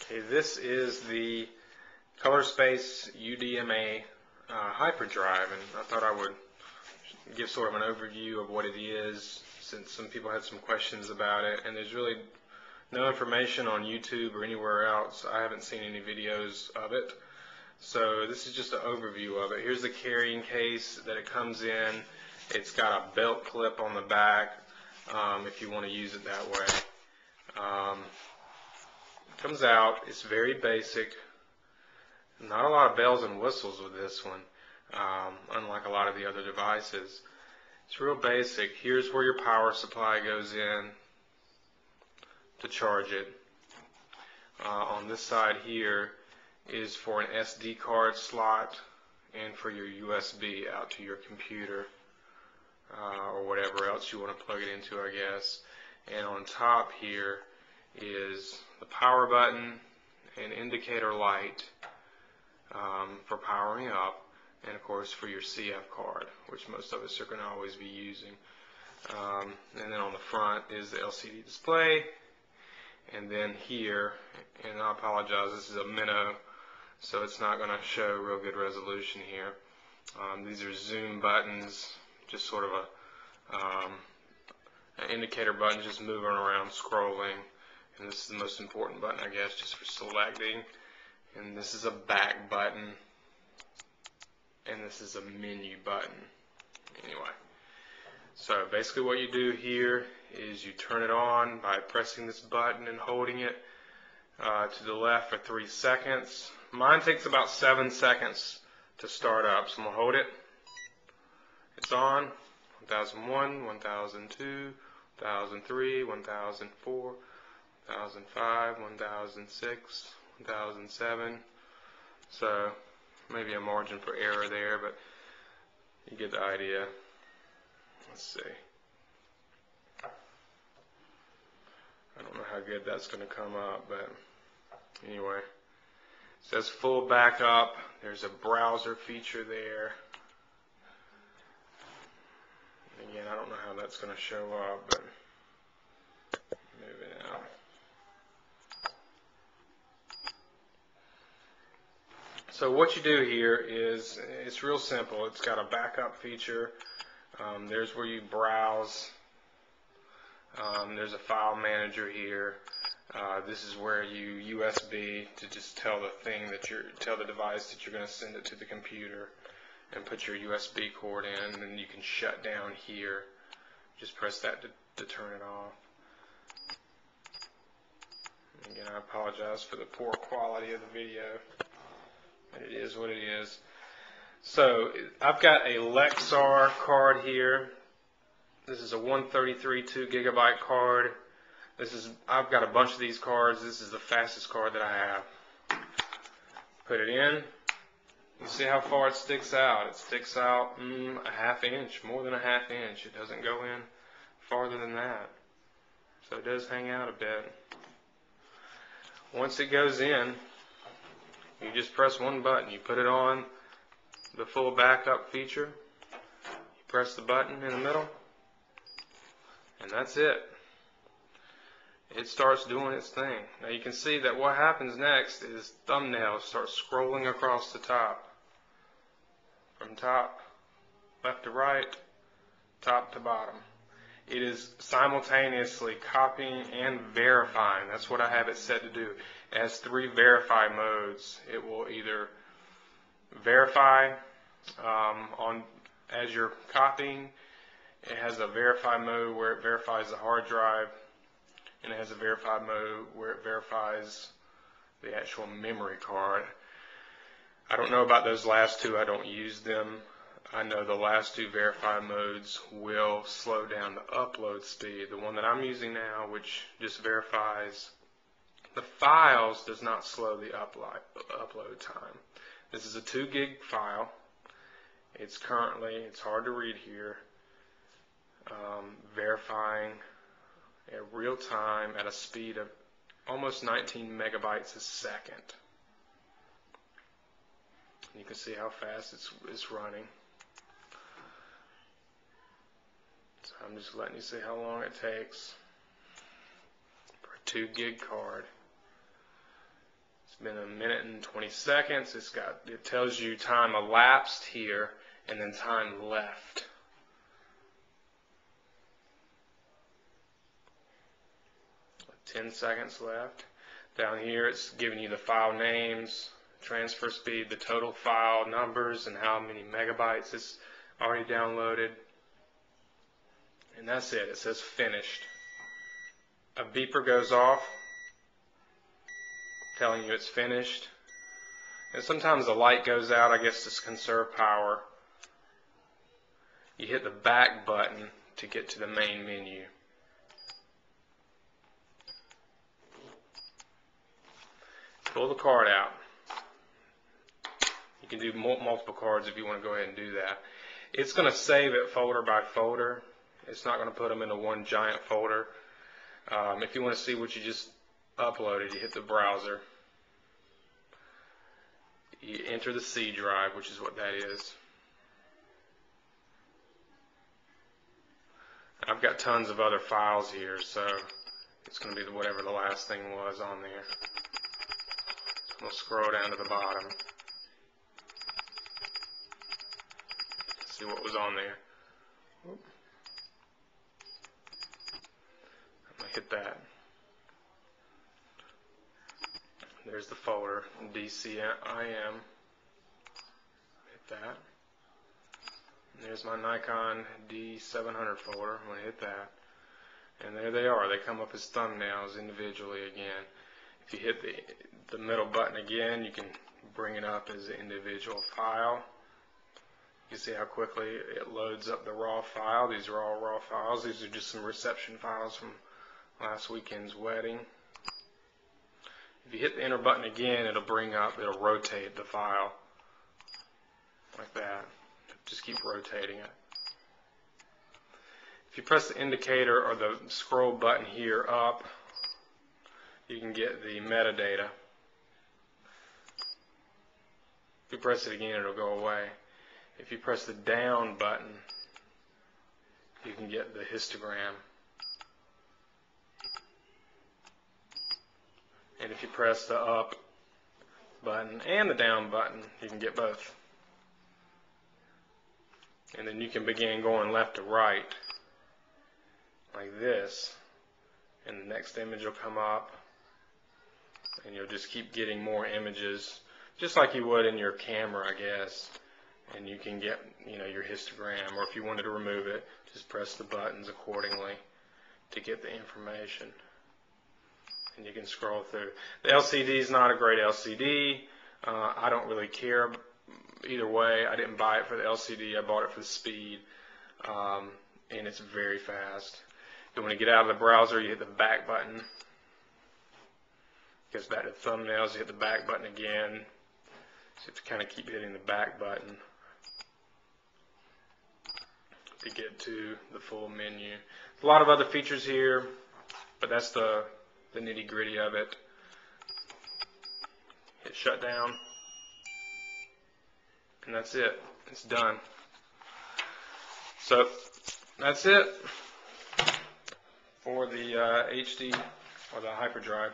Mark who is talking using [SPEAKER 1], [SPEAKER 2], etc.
[SPEAKER 1] Okay, this is the Colorspace UDMA hyperdrive, and I thought I would give sort of an overview of what it is, since some people had some questions about it, and there's really no information on YouTube or anywhere else. I haven't seen any videos of it, so this is just an overview of it. Here's the carrying case that it comes in. It's got a belt clip on the back if you want to use it that way. It comes out. It's very basic. Not a lot of bells and whistles with this one, unlike a lot of the other devices. It's real basic. Here's where your power supply goes in to charge it. On this side here is for an SD card slot and for your USB out to your computer or whatever else you want to plug it into, I guess. And on top here is the power button and indicator light for powering up, and of course for your CF card, which most of us are going to always be using. And then on the front is the LCD display, and then here, and I apologize, this is a minnow, so it's not going to show real good resolution here. These are zoom buttons, just sort of an indicator button, just moving around, scrolling. And this is the most important button, I guess, just for selecting. And this is a back button. And this is a menu button. Anyway, so basically what you do here is you turn it on by pressing this button and holding it to the left for 3 seconds. Mine takes about 7 seconds to start up, so I'm going to hold it. It's on. 1001, 1002, 1003, 1004, 1005, 1006, 1007. So maybe a margin for error there, but you get the idea. Let's see. I don't know how good that's going to come up, but anyway. It says full backup. There's a browser feature there. Again, I don't know how that's going to show up, but move it out. So what you do here is, it's real simple. It's got a backup feature. There's where you browse. There's a file manager here. This is where you USB to just tell the device that you're going to send it to the computer, and put your USB cord in, and then you can shut down here. Just press that to turn it off. Again, I apologize for the poor quality of the video, but it is what it is. So I've got a Lexar card here. This is a 133 2GB card. I've got a bunch of these cards. This is the fastest card that I have. Put it in. You see how far it sticks out. It sticks out a ½ inch, more than a ½ inch. It doesn't go in farther than that. So it does hang out a bit. Once it goes in, you just press one button. You put it on the full backup feature. You press the button in the middle, and that's it. It starts doing its thing. Now you can see that what happens next is thumbnails start scrolling across the top. From top, left to right, top to bottom. It is simultaneously copying and verifying. That's what I have it set to do. It has 3 verify modes. It will either verify as you're copying. It has a verify mode where it verifies the hard drive, and it has a verify mode where it verifies the actual memory card. I don't know about those last two. I don't use them. I know the last 2 verify modes will slow down the upload speed. The one that I'm using now, which just verifies the files, does not slow the upload time. This is a 2 gig file. It's hard to read here, verifying at real time at a speed of almost 19 megabytes a second. You can see how fast it's running. So I'm just letting you see how long it takes for a 2 gig card. It's been 1 minute and 20 seconds. It tells you time elapsed here and then time left. With 10 seconds left. Down here it's giving you the file names, transfer speed, the total file numbers, and how many megabytes it's already downloaded. And that's it. It says finished. A beeper goes off telling you it's finished. And sometimes the light goes out, I guess, to conserve power. You hit the back button to get to the main menu. Pull the card out. You can do multiple cards if you want to go ahead and do that. It's going to save it folder by folder. It's not going to put them into one giant folder. If you want to see what you just uploaded, you hit the browser. You enter the C drive, which is what that is. I've got tons of other files here, so it's going to be whatever the last thing was on there. I'm going to scroll down to the bottom. See what was on there. I'm going to hit that. There's the folder, DCIM. Hit that. And there's my Nikon D700 folder. I'm going to hit that. And there they are. They come up as thumbnails individually again. If you hit the middle button again, you can bring it up as an individual file. You can see how quickly it loads up the raw file. These are all raw files. These are just some reception files from last weekend's wedding. If you hit the enter button again, it'll rotate the file like that. Just keep rotating it. If you press the indicator or the scroll button here up, you can get the metadata. If you press it again, it'll go away. If you press the down button, you can get the histogram. And if you press the up button and the down button, you can get both. And then you can begin going left to right like this, and the next image will come up, and you'll just keep getting more images, just like you would in your camera, I guess. And you can get, your histogram, or if you wanted to remove it, just press the buttons accordingly to get the information. And you can scroll through. The LCD is not a great LCD. I don't really care either way. I didn't buy it for the LCD. I bought it for the speed, and it's very fast. If you want to get out of the browser, you hit the back button. Gets back to thumbnails. You hit the back button again. So you have to kind of keep hitting the back button to get to the full menu. A lot of other features here, but that's the nitty-gritty of it. Hit shutdown, and that's it. It's done. So that's it for the HD or the hyperdrive.